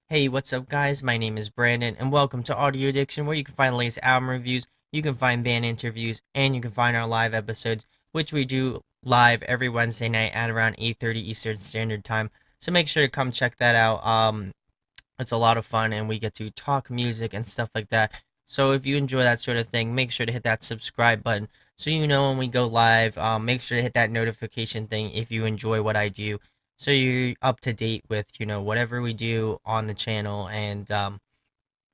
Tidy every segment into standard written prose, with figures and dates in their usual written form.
Hey, what's up, guys? My name is Brandon, and welcome to Audio Addiction, where you can find the latest album reviews, you can find band interviews, and you can find our live episodes, which we do live every Wednesday night at around 8:30 Eastern Standard Time. So make sure to come check that out. It's a lot of fun, and we get to talk music and stuff like that. So if you enjoy that sort of thing, make sure to hit that subscribe button so you know when we go live. Make sure to hit that notification thing if you enjoy what I do, so you're up to date with whatever we do on the channel. And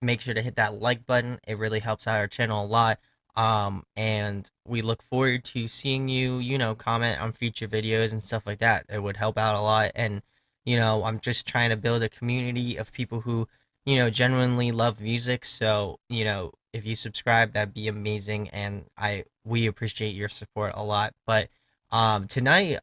make sure to hit that like button. It really helps out our channel a lot. And we look forward to seeing you, comment on future videos and stuff like that. It would help out a lot. And, I'm just trying to build a community of people who, genuinely love music. So, if you subscribe, that'd be amazing. And we appreciate your support a lot. But tonight,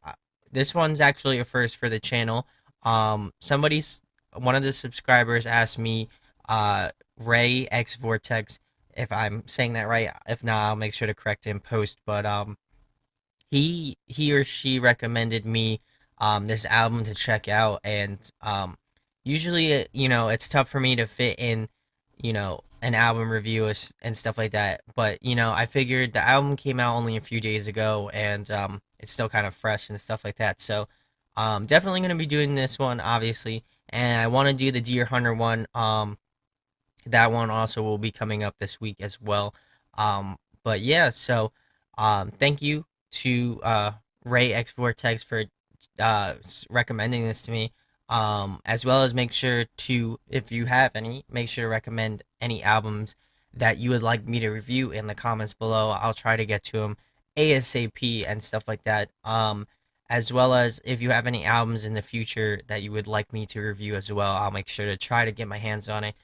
this one's actually a first for the channel. One of the subscribers asked me, RaiXVortex, if I'm saying that right. If not, I'll make sure to correct it in post. But he or she recommended me this album to check out. And usually, it's tough for me to fit in, an album review and stuff like that. But I figured the album came out only a few days ago, and it's still kind of fresh and stuff like that. So definitely gonna be doing this one, obviously. And I want to do the Deer Hunter one. That one also will be coming up this week as well. But yeah, so thank you to RaiXVortex for recommending this to me. As well as make sure to, if you have any, make sure to recommend any albums that you would like me to review in the comments below. I'll try to get to them ASAP and stuff like that. As well as if you have any albums in the future that you would like me to review as well, I'll make sure to try to get my hands on it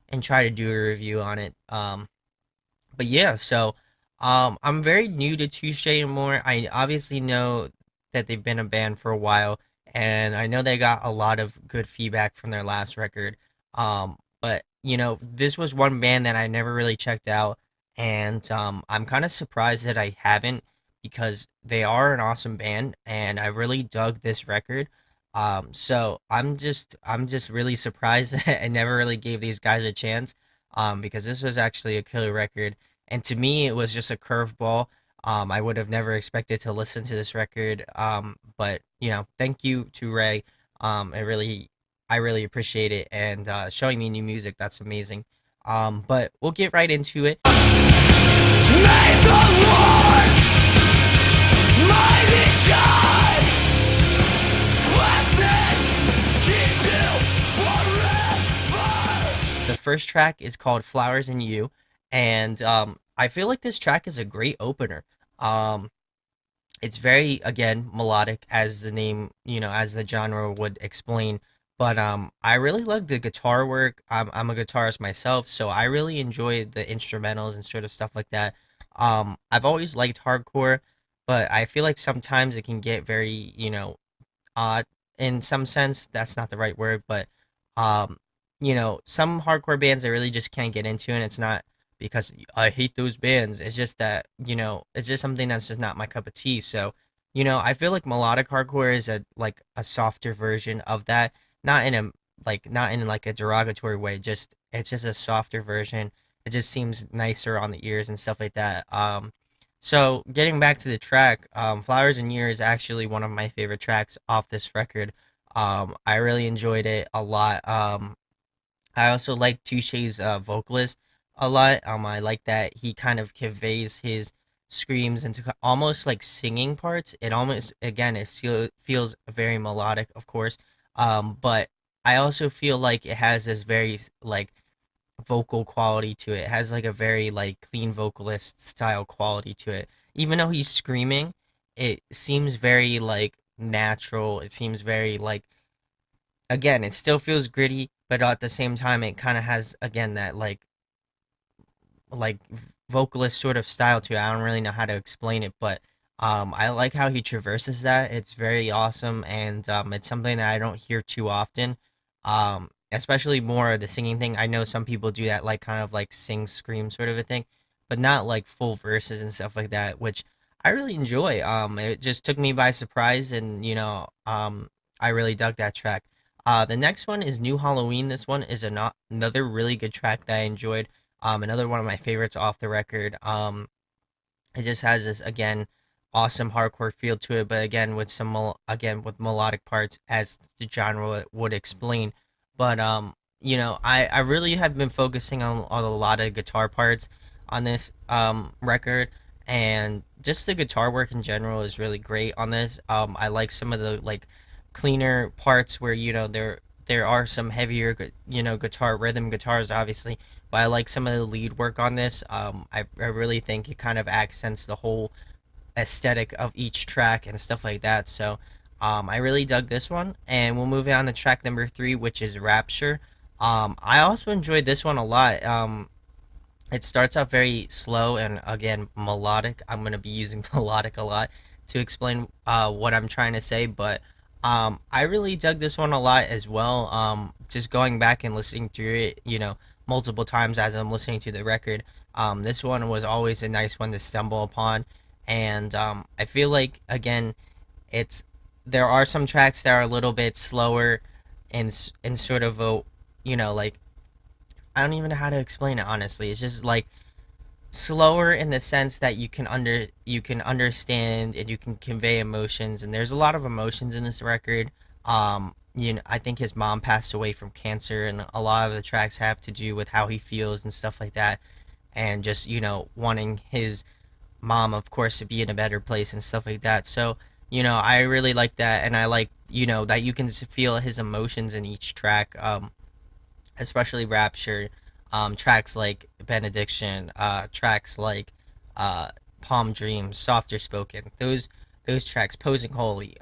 and try to do a review on it. But yeah, so I'm very new to Touche Amore. I obviously know that they've been a band for a while, and I know they got a lot of good feedback from their last record. But this was one band that I never really checked out, and I'm kind of surprised that I haven't, because they are an awesome band, and I really dug this record. So I'm just really surprised that I never really gave these guys a chance. Because this was actually a killer record, and to me it was just a curveball. I would have never expected to listen to this record. But thank you to Ray. I really appreciate it, and showing me new music. That's amazing. But we'll get right into it. May the Lord, mighty God, blessed keep you forever. The first track is called "Flowers and You," and I feel like this track is a great opener. Um, it's very, again, melodic, as the name, as the genre would explain. But I really like the guitar work. I'm a guitarist myself, so I really enjoy the instrumentals and sort of stuff like that. I've always liked hardcore, but I feel like sometimes it can get very, odd in some sense. That's not the right word, but um, some hardcore bands I really just can't get into, and it's not because I hate those bands. It's just that, it's just something that's just not my cup of tea. So, I feel like melodic hardcore is a softer version of that. Not in a not in like a derogatory way, just it's just a softer version. It just seems nicer on the ears and stuff like that. So getting back to the track, Flowers and Year is actually one of my favorite tracks off this record. I really enjoyed it a lot. I also like Touche's vocalist a lot. I like that he kind of conveys his screams into almost like singing parts. It almost, again, feels very melodic, of course. But I also feel like it has this very like vocal quality to it. It has like a very like clean vocalist style quality to it. Even though he's screaming, it seems very like natural. It seems very like, again, it still feels gritty, but at the same time it kind of has, again, that like vocalist sort of style to it. I don't really know how to explain it, but I like how he traverses that. It's very awesome, and it's something that I don't hear too often. Especially more of the singing thing. I know some people do that, like kind of like sing scream sort of a thing, but not like full verses and stuff like that, which I really enjoy. It just took me by surprise, and I really dug that track. The next one is New Halloween. This one is another really good track that I enjoyed. Another one of my favorites off the record. It just has this again awesome hardcore feel to it, but again with again with melodic parts as the genre would explain. But I really have been focusing on a lot of guitar parts on this record, and just the guitar work in general is really great on this. I like some of the like cleaner parts where there are some heavier guitar rhythm guitars obviously, but I like some of the lead work on this. I really think it kind of accents the whole aesthetic of each track and stuff like that. So I really dug this one, and we'll move on to track number three, which is Rapture. I also enjoyed this one a lot. It starts off very slow and again melodic. I'm going to be using melodic a lot to explain what I'm trying to say, but I really dug this one a lot as well. Just going back and listening through it, multiple times as I'm listening to the record. This one was always a nice one to stumble upon, and I feel like again, it's there are some tracks that are a little bit slower, in sort of a like I don't even know how to explain it honestly. It's just like slower in the sense that you can understand and you can convey emotions, and there's a lot of emotions in this record. I think his mom passed away from cancer, and a lot of the tracks have to do with how he feels and stuff like that, and just wanting his mom of course to be in a better place and stuff like that. So I really like that, and I like that you can feel his emotions in each track, especially Rapture, tracks like Benediction, tracks like uh, Palm Dreams, Softer Spoken, those tracks, Posing Holy.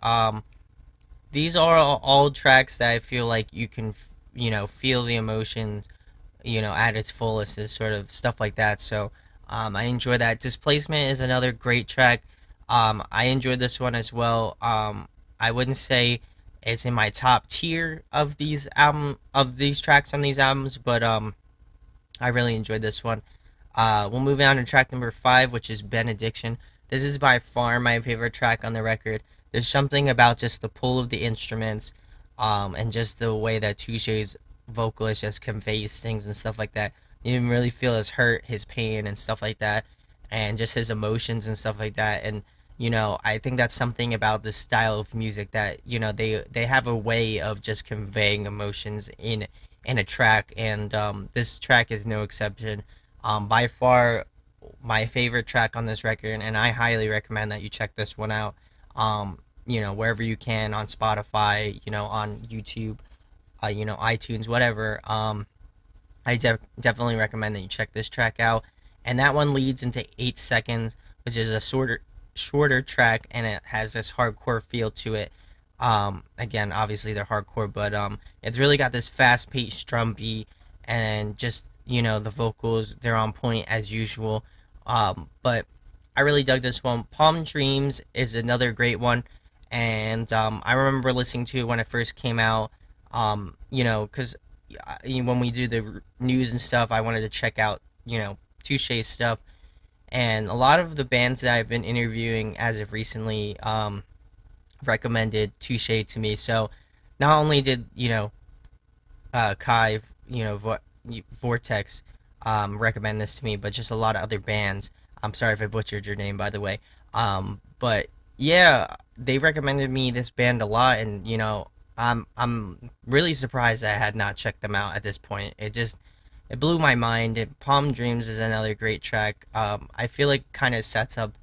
These are all tracks that I feel like you can feel the emotions at its fullest, is sort of stuff like that. So I enjoy that. Displacement is another great track. I enjoyed this one as well. I wouldn't say it's in my top tier of these tracks on these albums, but I really enjoyed this one. We'll move on to track number five, which is Benediction. This is by far my favorite track on the record. There's something about just the pull of the instruments, and just the way that Touche's vocalist just conveys things and stuff like that. You can really feel his hurt, his pain, and stuff like that, and just his emotions and stuff like that. And I think that's something about this style of music that they have a way of just conveying emotions in a track, and this track is no exception. By far my favorite track on this record, and I highly recommend that you check this one out. Wherever you can, on Spotify, on YouTube, iTunes, whatever. I definitely recommend that you check this track out. And that one leads into 8 seconds, which is a shorter track, and it has this hardcore feel to it. Again, obviously they're hardcore, but it's really got this fast-paced drum beat, and just the vocals, they're on point as usual. But I really dug this one. Palm Dreams is another great one, and I remember listening to it when it first came out. Because when we do the news and stuff, I wanted to check out Touche stuff, and a lot of the bands that I've been interviewing as of recently recommended Touche to me. So not only did Kai Vortex recommend this to me, but just a lot of other bands. I'm sorry if I butchered your name, by the way. But yeah, they recommended me this band a lot, and I'm really surprised I had not checked them out at this point. It blew my mind. Palm Dreams is another great track. I feel like kind of sets up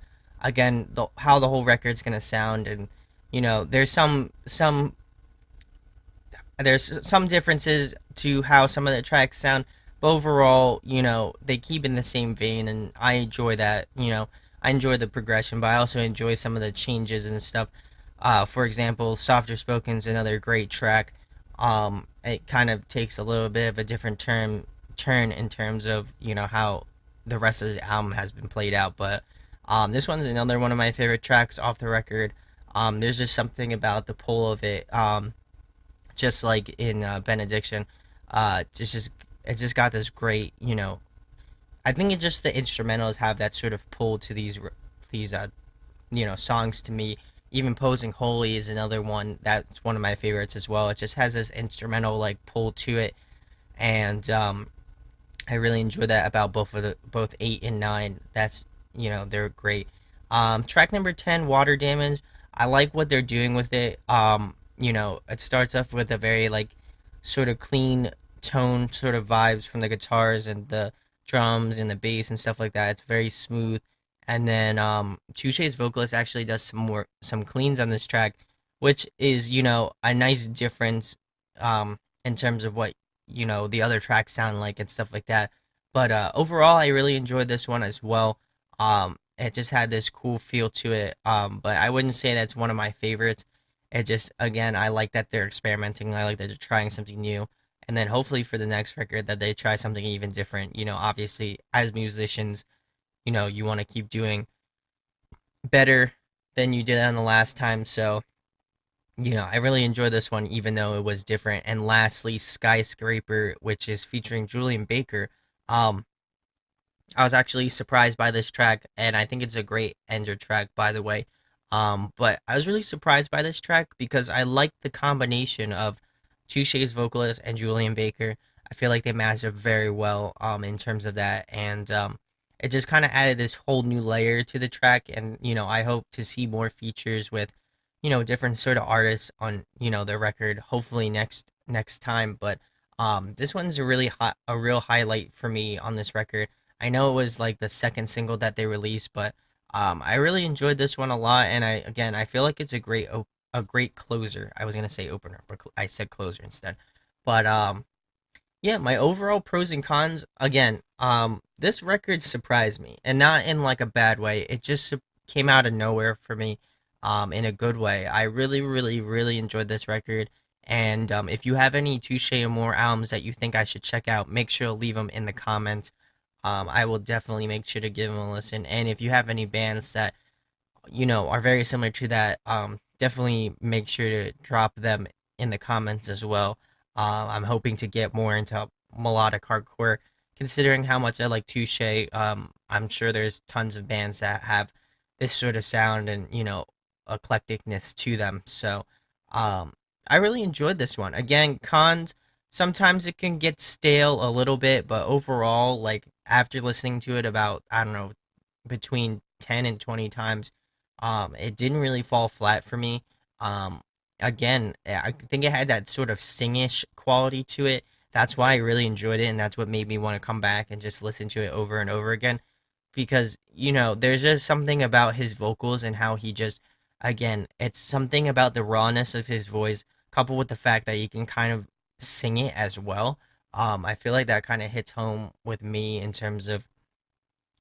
again how the whole record's gonna sound, and there's some differences to how some of the tracks sound, but overall, they keep in the same vein, and I enjoy that. I enjoy the progression, but I also enjoy some of the changes and stuff. For example, Softer Spoken's another great track. It kind of takes a little bit of a different turn in terms of how the rest of the album has been played out, but this one's another one of my favorite tracks off the record. There's just something about the pull of it, just like in Benediction. It's just got this great, I think it's just the instrumentals have that sort of pull to these songs to me. Even Posing Holy is another one that's one of my favorites as well. It just has this instrumental like pull to it, and I really enjoy that about both 8 and 9. That's, they're great. Track number 10, Water Damage. I like what they're doing with it. It starts off with a very like sort of clean tone sort of vibes from the guitars and the drums and the bass and stuff like that. It's very smooth. And then Touche's vocalist actually does some cleans on this track, which is, a nice difference in terms of what, the other tracks sound like and stuff like that. But overall, I really enjoyed this one as well. It just had this cool feel to it. But I wouldn't say that's one of my favorites. It just, again, I like that they're experimenting. I like that they're trying something new. And then hopefully for the next record that they try something even different. Obviously as musicians, you want to keep doing better than you did on the last time. So, I really enjoyed this one, even though it was different. And lastly, Skyscraper, which is featuring Julian Baker. Um, I was actually surprised by this track, and I think it's a great ender track, by the way. But I was really surprised by this track because I like the combination of Touche's vocalist and Julian Baker. I feel like they matched up very well in terms of that, and it just kind of added this whole new layer to the track. And I hope to see more features with different sort of artists on their record. Hopefully next time, but this one's a really hot, a real highlight for me on this record. I know it was like the second single that they released, but I really enjoyed this one a lot, and I feel like it's a great closer. I was gonna say opener, but I said closer instead. But yeah, my overall pros and cons. Again, this record surprised me, and not in like a bad way. It just came out of nowhere for me, in a good way. I really, really, really enjoyed this record. And if you have any Touche Amore albums that you think I should check out, make sure to leave them in the comments. I will definitely make sure to give them a listen. And if you have any bands that are very similar to that, definitely make sure to drop them in the comments as well. I'm hoping to get more into melodic hardcore, considering how much I like Touche. I'm sure there's tons of bands that have this sort of sound and eclecticness to them. So, I really enjoyed this one. Again, cons. Sometimes it can get stale a little bit, but overall, like after listening to it about, I don't know, between 10 and 20 times, it didn't really fall flat for me. Um, Again, I think it had that sort of singish quality to it. That's why I really enjoyed it, and that's what made me want to come back and just listen to it over and over again. Because, there's just something about his vocals and how he just, again, it's something about the rawness of his voice, coupled with the fact that he can kind of sing it as well. I feel like that kind of hits home with me in terms of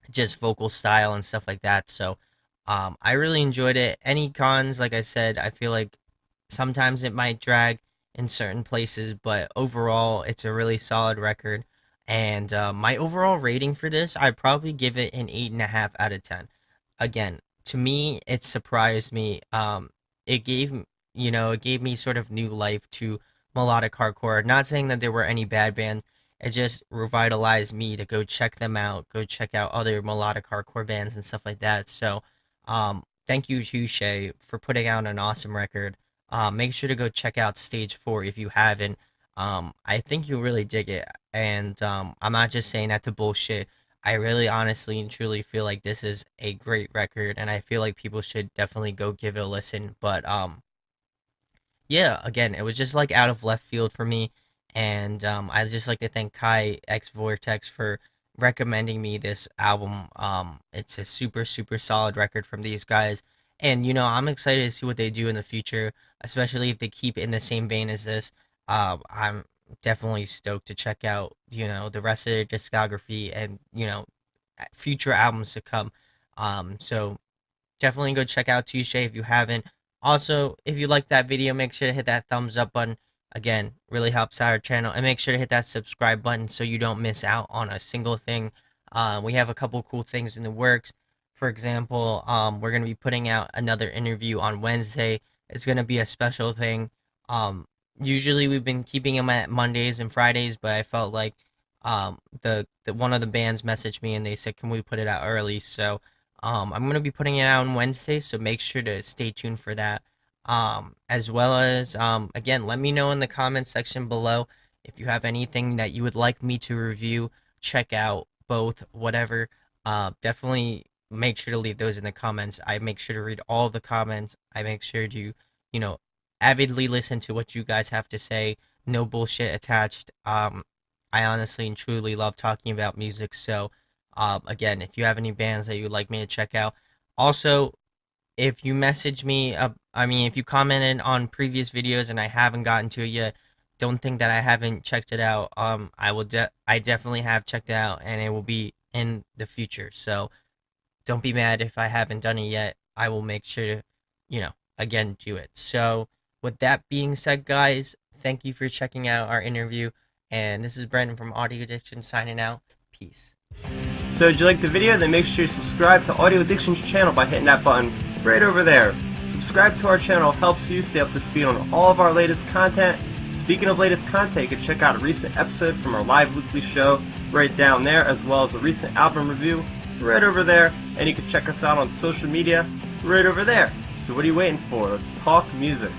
just vocal style and stuff like that. So, I really enjoyed it. Any cons, like I said, I feel like sometimes it might drag in certain places, but overall, it's a really solid record. And my overall rating for this, I'd probably give it an 8.5 out of 10. Again, to me, it surprised me. It gave me sort of new life to melodic hardcore. Not saying that there were any bad bands, it just revitalized me to go check them out, go check out other melodic hardcore bands and stuff like that. So, thank you, Touche, for putting out an awesome record. Make sure to go check out Stage 4 if you haven't. I think you'll really dig it. And I'm not just saying that to bullshit. I really honestly and truly feel like this is a great record, and I feel like people should definitely go give it a listen. But yeah, again, it was just like out of left field for me, and I'd just like to thank Kai X Vortex for recommending me this album. It's a super super solid record from these guys, and I'm excited to see what they do in the future, especially if they keep in the same vein as this. I'm definitely stoked to check out the rest of their discography and future albums to come. So definitely go check out Touche if you haven't. Also, if you like that video, make sure to hit that thumbs up button. Again, really helps out our channel. And make sure to hit that subscribe button so you don't miss out on a single thing. We have a couple cool things in the works. For example, we're going to be putting out another interview on Wednesday. It's going to be a special thing. Usually we've been keeping them at Mondays and Fridays, but I felt like the one of the bands messaged me and they said, "Can we put it out early?" So I'm gonna be putting it out on Wednesday, so make sure to stay tuned for that. As well as again, let me know in the comments section below if you have anything that you would like me to review, check out, both, whatever. Definitely make sure to leave those in the comments. I make sure to read all the comments. I make sure to, you know, avidly listen to what you guys have to say. No bullshit attached. I honestly and truly love talking about music. So, again, if you have any bands that you would like me to check out, also if you message me, if you commented on previous videos and I haven't gotten to it yet, don't think that I haven't checked it out. I definitely have checked it out, and it will be in the future. So don't be mad if I haven't done it yet. I will make sure to, again, do it. So with that being said, guys, thank you for checking out our interview, and this is Brendan from Audio Addiction signing out. Peace. So did you like the video? Then make sure you subscribe to Audio Addiction's channel by hitting that button right over there. Subscribe to our channel helps you stay up to speed on all of our latest content. Speaking of latest content, you can check out a recent episode from our live weekly show right down there, as well as a recent album review right over there. And you can check us out on social media right over there. So what are you waiting for? Let's talk music.